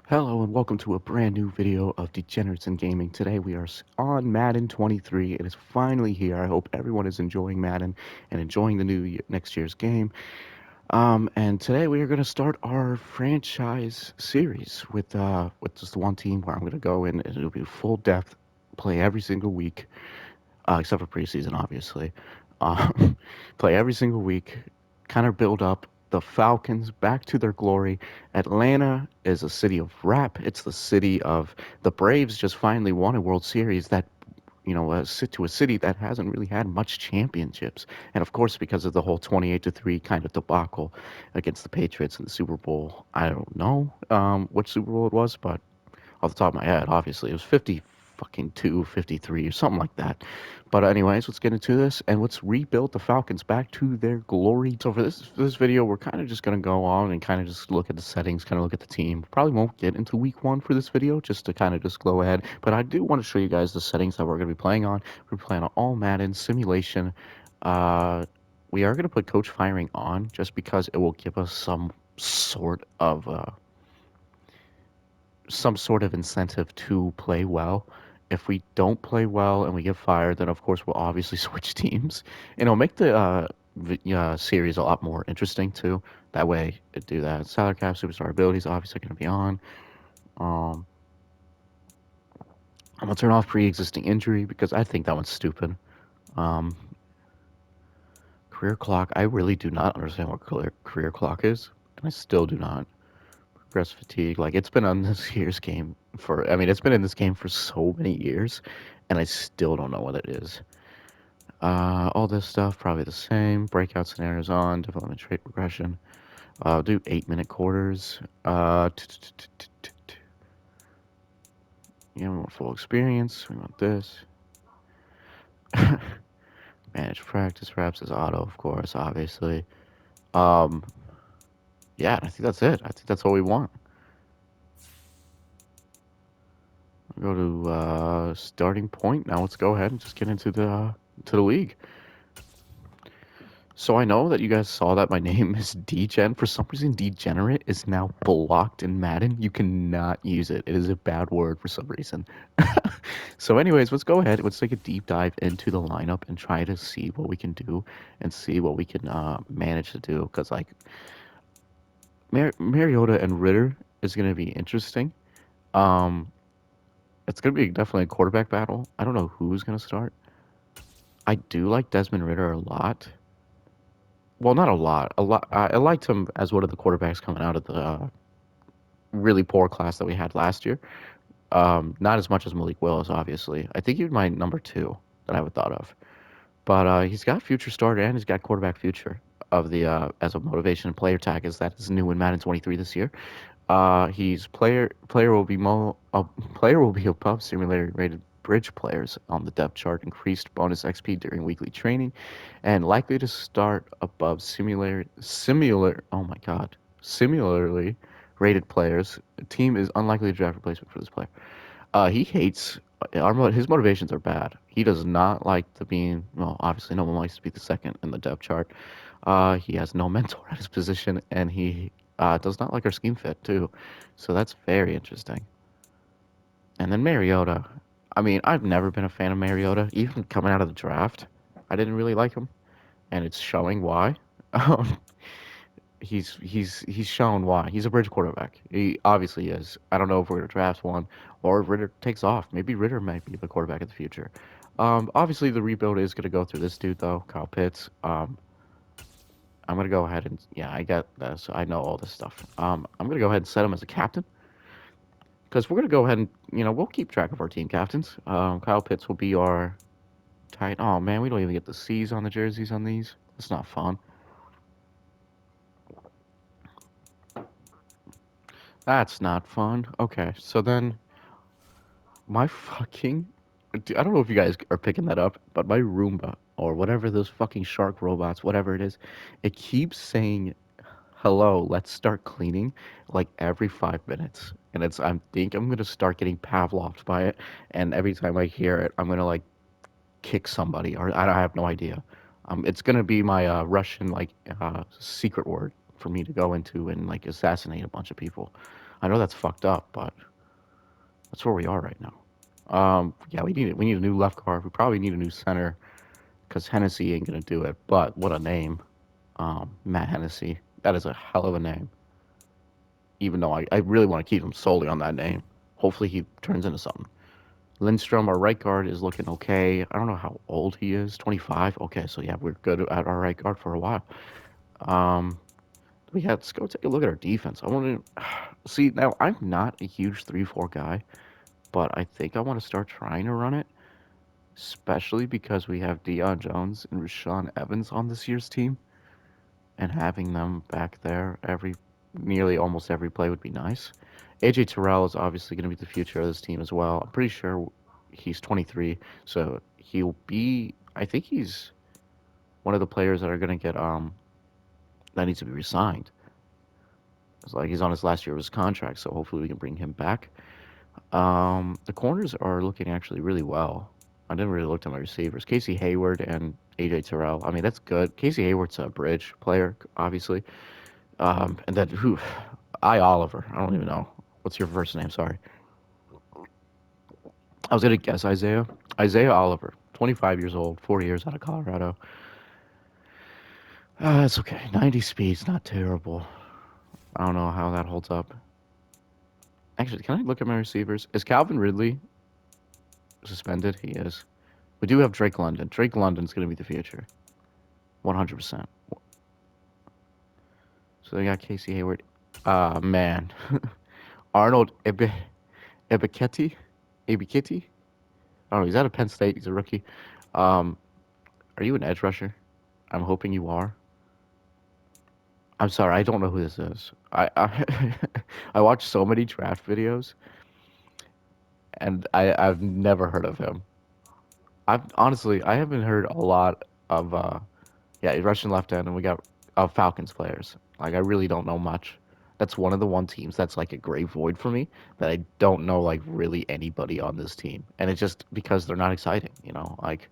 Hello and welcome to a brand new video of Degenerates in Gaming. Today we are on Madden 23. It is finally here. I hope everyone is enjoying Madden and enjoying the next year's game. And today we are going to start our franchise series with just one team where I'm going to go in and it'll be full depth, play every single week, except for preseason, obviously. Um, play every single week, kind of build up the Falcons back to their glory. Atlanta is a city of rap. It's the city of the Braves just finally won a World Series that to a city that hasn't really had much championships. And of course, because of the whole 28-3 kind of debacle against the Patriots in the Super Bowl, I don't know which Super Bowl it was, but off the top of my head, obviously. It was 50 fucking 2, 53 or something like that. But anyways, let's get into this and let's rebuild the Falcons back to their glory. So for this video, we're kind of just going to go on and kind of just look at the settings, kind of look at the team. Probably won't get into week 1 for this video, just to kind of just go ahead. But I do want to show you guys the settings that we're going to be playing on. We're playing on all Madden, simulation. We are going to put coach firing on just because it will give us some sort of incentive to play well. If we don't play well and we get fired, then of course we'll obviously switch teams. And it'll make the series a lot more interesting too. That way, it do that. Salary cap, superstar abilities, obviously going to be on. Um, I'm gonna turn off pre-existing injury because I think that one's stupid. Um, career clock, I really do not understand what career clock is. I still do not. Progress fatigue. Like it's been on this year's game I mean, it's been in this game for so many years, and I still don't know what it is. All this stuff probably the same. Breakout scenarios on. Development trait regression. I'll do 8-minute quarters. We want full experience. We want this. Manage practice reps is auto, of course, obviously. Um, yeah, I think that's it. I think that's all we want. Go to starting point. Now let's go ahead and just get into the league. So I know that you guys saw that my name is Degen. For some reason, degenerate is now blocked in Madden. You cannot use it. It is a bad word for some reason. So anyways, let's go ahead. Let's take a deep dive into the lineup and try to see what we can do and see what we can manage to do. Because like Mariota and Ritter is going to be interesting. Um, it's going to be definitely a quarterback battle. I don't know who's going to start. I do like Desmond Ritter a lot. Well, not a lot. A lot. I liked him as one of the quarterbacks coming out of the really poor class that we had last year. Not as much as Malik Willis, obviously. I think he's my number 2 that I would thought of. But he's got future starter and he's got quarterback future of the as a motivation player tag is that is new in Madden 23 this year. He's player will be player will be above simulator rated bridge players on the depth chart, increased bonus XP during weekly training, and likely to start above similarly rated players. The team is unlikely to draft replacement for this player. He hates his motivations are bad. He does not like to be well. Obviously, no one likes to be the second in the depth chart. He has no mentor at his position, and he does not like our scheme fit too. So that's very interesting. And then Mariota. I mean, I've never been a fan of Mariota, even coming out of the draft. I didn't really like him, and it's showing why. Um, he's shown why. He's a bridge quarterback. He obviously is. I don't know if we're gonna draft one or if Ritter takes off. Maybe Ritter might be the quarterback of the future. Obviously the rebuild is gonna go through this dude though, Kyle Pitts. I'm gonna go ahead and yeah, I got this. I know all this stuff. I'm gonna go ahead and set him as a captain because we're gonna go ahead and we'll keep track of our team captains. Kyle Pitts will be our tight. Oh man, we don't even get the C's on the jerseys on these. That's not fun. That's not fun. Okay, so then my fucking. I don't know if you guys are picking that up, but my Roomba, or whatever those fucking shark robots, whatever it is, it keeps saying, hello, let's start cleaning, like every 5 minutes. And I think I'm going to start getting Pavloved by it. And every time I hear it, I'm going to like kick somebody, or I have no idea. It's going to be my Russian, like, secret word for me to go into and like assassinate a bunch of people. I know that's fucked up, but that's where we are right now. Yeah, we need a new left guard. We probably need a new center because Hennessy ain't gonna do it. But what a name, Matt Hennessy. That is a hell of a name. Even though I really want to keep him solely on that name. Hopefully he turns into something. Lindstrom, our right guard, is looking okay. I don't know how old he is. 25. Okay, so yeah, we're good at our right guard for a while. Um, let's go take a look at our defense. I want to see now. I'm not a huge 3-4 guy, but I think I want to start trying to run it, especially because we have Deion Jones and Rashawn Evans on this year's team, and having them back there nearly almost every play would be nice. AJ Terrell is obviously going to be the future of this team as well. I'm pretty sure he's 23, so he'll be. I think he's one of the players that are going to get that needs to be resigned. It's like he's on his last year of his contract, so hopefully we can bring him back. The corners are looking actually really well. I didn't really look at my receivers. Casey Hayward and AJ Terrell. I mean, that's good. Casey Hayward's a bridge player, obviously. And then who? I Oliver. I don't even know. What's your first name? Sorry. I was gonna guess Isaiah. Isaiah Oliver, 25 years old, 4 years out of Colorado. That's okay. 90 speed's not terrible. I don't know how that holds up. Actually, can I look at my receivers? Is Calvin Ridley suspended? He is. We do have Drake London. Drake London's gonna be the future, 100%. So they got Casey Hayward. Man, Arnold Ebiketie, Ebiketie. I don't know. He's out of Penn State. He's a rookie. Um, are you an edge rusher? I'm hoping you are. I'm sorry, I don't know who this is. I watch so many draft videos, and I've never heard of him. I've honestly I haven't heard a lot of yeah, Russian left end, and we got Falcons players. Like I really don't know much. That's one of the one teams that's like a gray void for me that I don't know like really anybody on this team, and it's just because they're not exciting. You know, like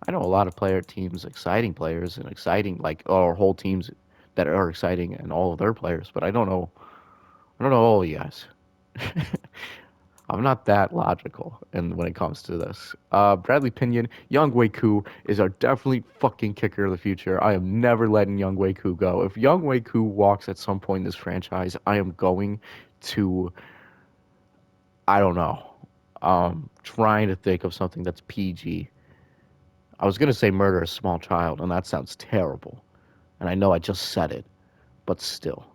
I know a lot of player teams, exciting players, and exciting like or whole teams that are exciting and all of their players, but I don't know all you guys. I'm not that logical and when it comes to this. Bradley Pinion, Young Wei Koo is our definitely fucking kicker of the future. I am never letting Young Wei Koo go. If Young Wei Koo walks at some point in this franchise, I am going to, I don't know, trying to think of something that's PG. I was gonna say murder a small child, and that sounds terrible. And I know I just said it, but still,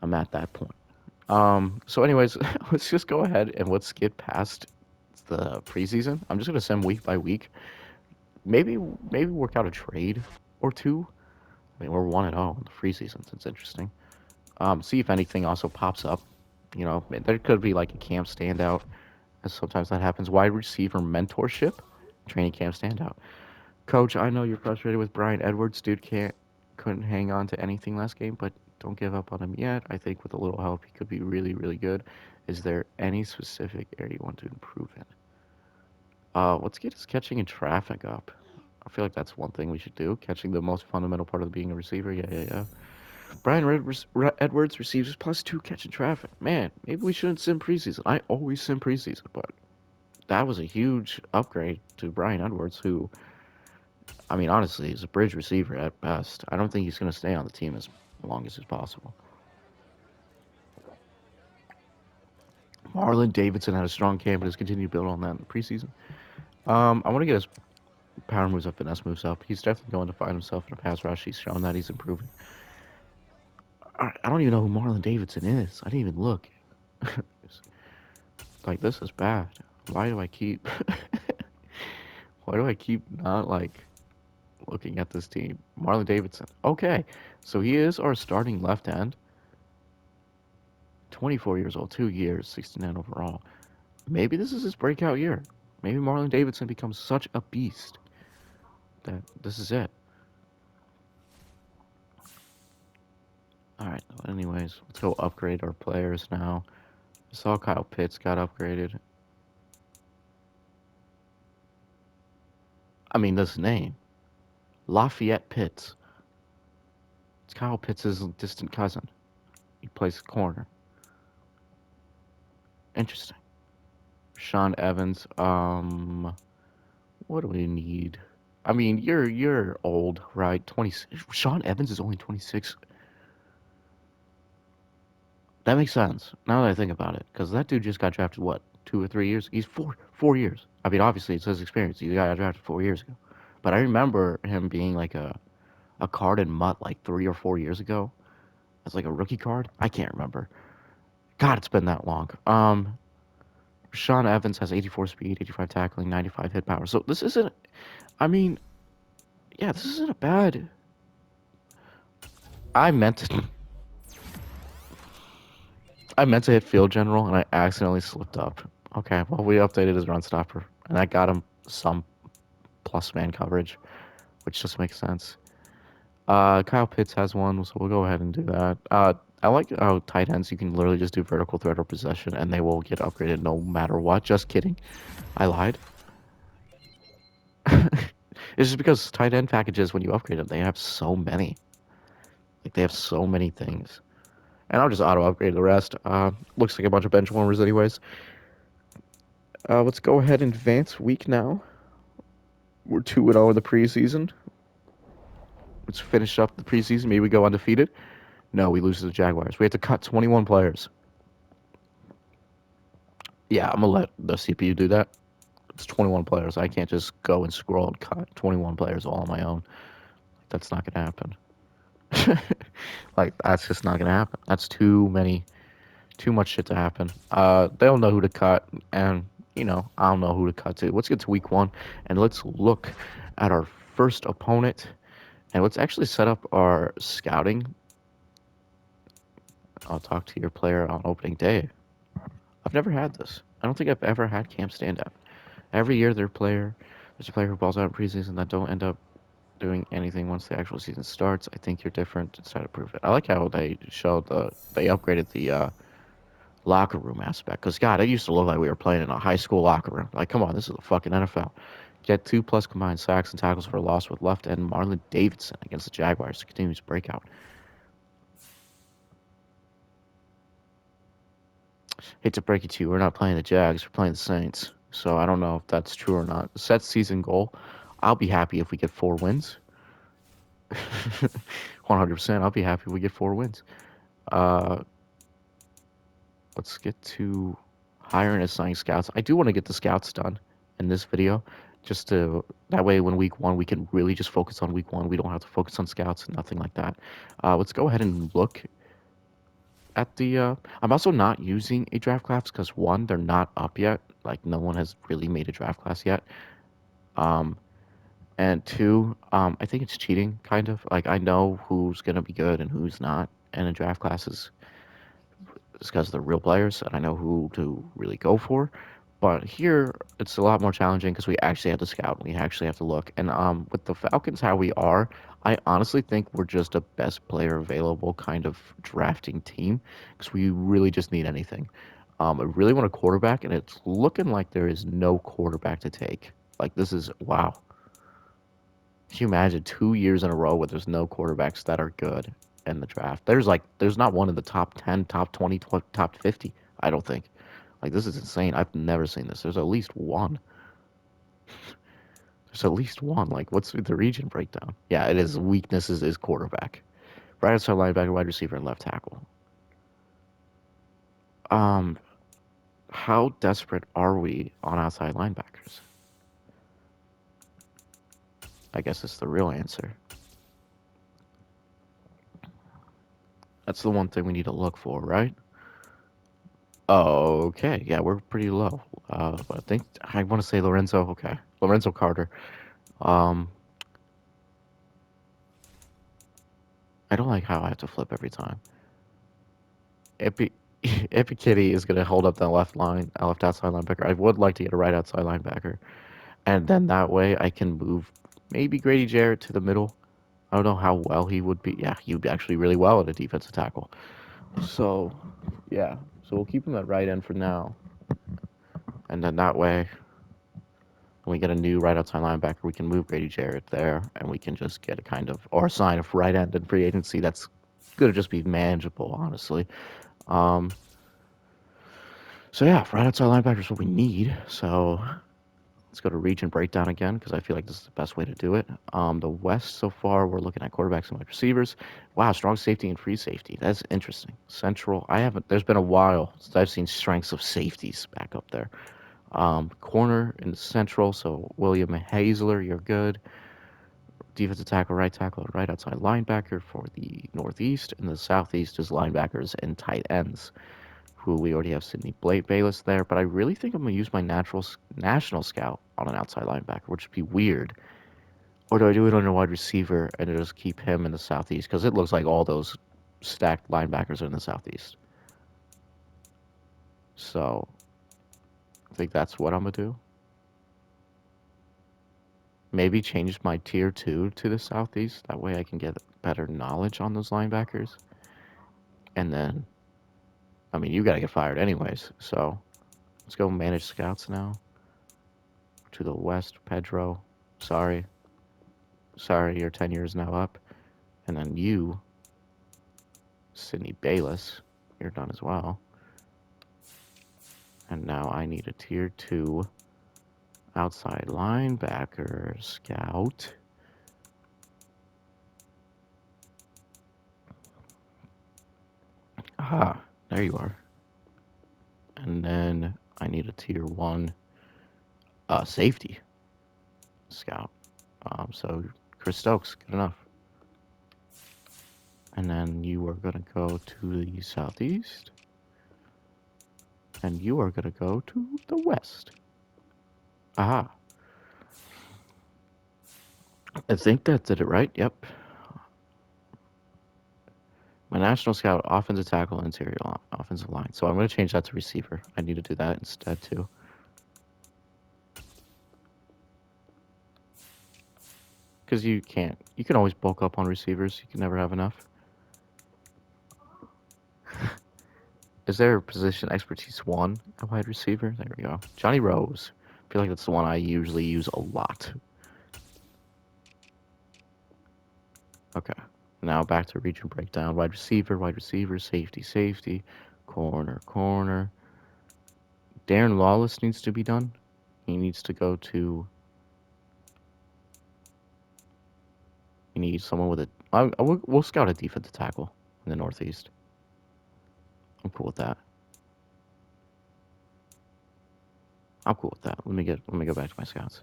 I'm at that point. So anyways, let's just go ahead and let's get past the preseason. I'm just gonna send week by week. Maybe work out a trade or two. I mean, we're 1-0 in the preseason, so it's interesting. See if anything also pops up. You know, there could be like a camp standout, as sometimes that happens. Wide receiver mentorship, training camp standout. Coach, I know you're frustrated with Brian Edwards. Dude couldn't hang on to anything last game, but don't give up on him yet. I think with a little help, he could be really, really good. Is there any specific area you want to improve in? Let's get his catching and traffic up. I feel like that's one thing we should do. Catching the most fundamental part of being a receiver. Yeah, yeah, yeah. Edwards receives +2 catching traffic. Man, maybe we shouldn't sim preseason. I always sim preseason, but that was a huge upgrade to Brian Edwards, who, I mean, honestly, is a bridge receiver at best. I don't think he's going to stay on the team as long as is possible. Marlon Davidson had a strong camp and has continued to build on that in the preseason. I want to get his power moves up, finesse moves up. He's definitely going to find himself in a pass rush. He's shown that he's improving. I don't even know who Marlon Davidson is. I didn't even look. Like, this is bad. Why do I keep... Why do I keep not, like, looking at this team? Marlon Davidson. Okay, so he is our starting left end. 24 years old, 2 years, 69 overall. Maybe this is his breakout year. Maybe Marlon Davidson becomes such a beast that this is it. All right. Anyways, let's go upgrade our players now. I saw Kyle Pitts got upgraded. I mean, this name, Lafayette Pitts. It's Kyle Pitts' distant cousin. He plays corner. Interesting. Sean Evans. What do we need? I mean, you're old, right? 20. Sean Evans is only 26. That makes sense now that I think about it, because that dude just got drafted what 2 or 3 years. He's 4 years. I mean, obviously it's his experience. He got drafted 4 years ago, but I remember him being like a card in Mutt like 3 or 4 years ago as like a rookie card. I can't remember. God, it's been that long. Sean Evans has 84 speed, 85 tackling, 95 hit power. So this isn't. I mean, yeah, this isn't a bad. I meant to. I meant to hit field general and I accidentally slipped up. Okay, well we updated his run stopper and that got him some plus man coverage, which just makes sense. Kyle Pitts has one, so we'll go ahead and do that. I like how tight ends you can literally just do vertical threat or possession and they will get upgraded no matter what. Just kidding, I lied. It's just because tight end packages when you upgrade them, they have so many. Like they have so many things. And I'll just auto upgrade the rest. Looks like a bunch of bench warmers anyways. Let's go ahead and advance week now. We're 2-0 in the preseason. Let's finish up the preseason. Maybe we go undefeated. No, we lose to the Jaguars. We have to cut 21 players. Yeah, I'm gonna let the CPU do that. It's 21 players. I can't just go and scroll and cut 21 players all on my own. That's not gonna happen. Like that's just not gonna happen. That's too much shit to happen. They'll know who to cut, and I don't know who to cut to. Let's get to week one, and let's look at our first opponent, and let's actually set up our scouting. I'll talk to your player on opening day. I've never had this. I don't think I've ever had camp standout. Every year, there's a player who balls out in preseason that don't end up doing anything once the actual season starts. I think you're different. Just try to prove it. I like how they upgraded the locker room aspect. Because, God, it used to look like we were playing in a high school locker room. Like, come on, this is the fucking NFL. Get 2+ combined sacks and tackles for a loss with left end Marlon Davidson against the Jaguars to continue his breakout. Hate to break it to you, we're not playing the Jags, we're playing the Saints. So I don't know if that's true or not. Set season goal. I'll be happy if we get 4 wins. 100%. I'll be happy if we get 4 wins. Uh, let's get to hiring and assigning scouts. I do want to get the scouts done in this video, just to that way when week one we can really just focus on week one. We don't have to focus on scouts and nothing like that. Let's go ahead and look at the. I'm also not using a draft class because one, they're not up yet. Like no one has really made a draft class yet. Um, and two, I think it's cheating, kind of. Like I know who's gonna be good and who's not in a draft classes because they're real players and I know who to really go for. But here it's a lot more challenging because we actually have to scout. We actually have to look. And with the Falcons, how we are, I honestly think we're just a best player available kind of drafting team because we really just need anything. I really want a quarterback, and it's looking like there is no quarterback to take. Like this is wow. Can you imagine 2 years in a row where there's no quarterbacks that are good in the draft? There's not one in the top 10, top 20, top 50. I don't think. Like this is insane. I've never seen this. There's at least one. There's at least one. Like what's the region breakdown? Yeah, it is. Weaknesses is quarterback. Right outside linebacker, wide receiver, and left tackle. Um, how desperate are we on outside linebackers? I guess it's the real answer. That's the one thing we need to look for, right? Oh, okay. Yeah, we're pretty low. But I think I want to say Lorenzo. Okay, Lorenzo Carter. Um, I don't like how I have to flip every time. Epi Kitty is gonna hold up the left line, left outside linebacker. I would like to get a right outside linebacker, and then that way I can move maybe Grady Jarrett to the middle. I don't know how well he would be. Yeah, he would be actually really well at a defensive tackle. So, yeah. So we'll keep him at right end for now, and then that way when we get a new right outside linebacker, we can move Grady Jarrett there, and we can just get a kind of or sign a right end in free agency. That's gonna just be manageable, honestly. Um, So yeah, right outside linebacker is what we need. So let's go to region breakdown again because I feel like this is the best way to do it. The West so far, we're looking at quarterbacks and wide receivers. Wow, strong safety and free safety. That's interesting. Central, I haven't. There's been a while since I've seen strengths of safeties back up there. Corner in the Central, so William Hazler, you're good. Defensive tackle, right outside linebacker for the Northeast, and the Southeast is linebackers and tight ends, who we already have Sidney Bayless there. But I really think I'm gonna use my national scout on an outside linebacker, which would be weird. Or do I do it on a wide receiver and just keep him in the Southeast? Because it looks like all those stacked linebackers are in the Southeast. So I think that's what I'm gonna do. Maybe change my tier 2 to the Southeast. That way I can get better knowledge on those linebackers. And then, I mean, you got to get fired anyways. So let's go manage scouts now. To the West, Pedro. Sorry. Sorry, your tenure is now up. And then you, Sidney Bayless, you're done as well. And now I need a tier 2 outside linebacker scout. Aha, there you are. And then I need a tier 1 safety scout. So Chris Stokes, good enough. And then you are going to go to the southeast. And you are going to go to the west. Aha. I think that did it right. Yep. My national scout, offensive tackle, interior offensive line. So I'm going to change that to receiver. I need to do that instead too. Because you can't. You can always bulk up on receivers. You can never have enough. Is there a position expertise 1 a wide receiver? There we go. Johnny Rose. I feel like that's the one I usually use a lot. Okay. Now back to region breakdown. Wide receiver, safety, corner. Darren Lawless needs to be done. He needs to go to. You need someone with a. We'll scout a defensive tackle in the Northeast. I'm cool with that. Let me go back to my scouts.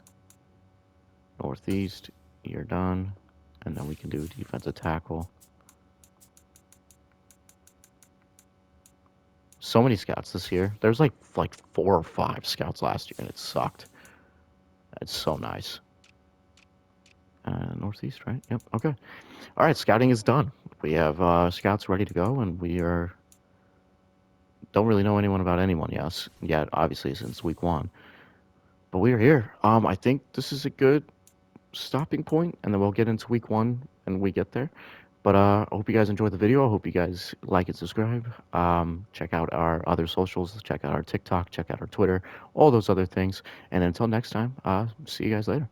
Northeast, you're done, and then we can do defensive tackle. So many scouts this year. There's like 4 or 5 scouts last year, and it sucked. It's so nice. Northeast, right? Yep. Okay. All right. Scouting is done. We have scouts ready to go, and we don't really know anyone about anyone yet. Obviously, since week 1, but we are here. I think this is a good stopping point, and then we'll get into week 1 and we get there. But I hope you guys enjoyed the video. I hope you guys like and subscribe. Check out our other socials. Check out our TikTok. Check out our Twitter. All those other things. And until next time, see you guys later.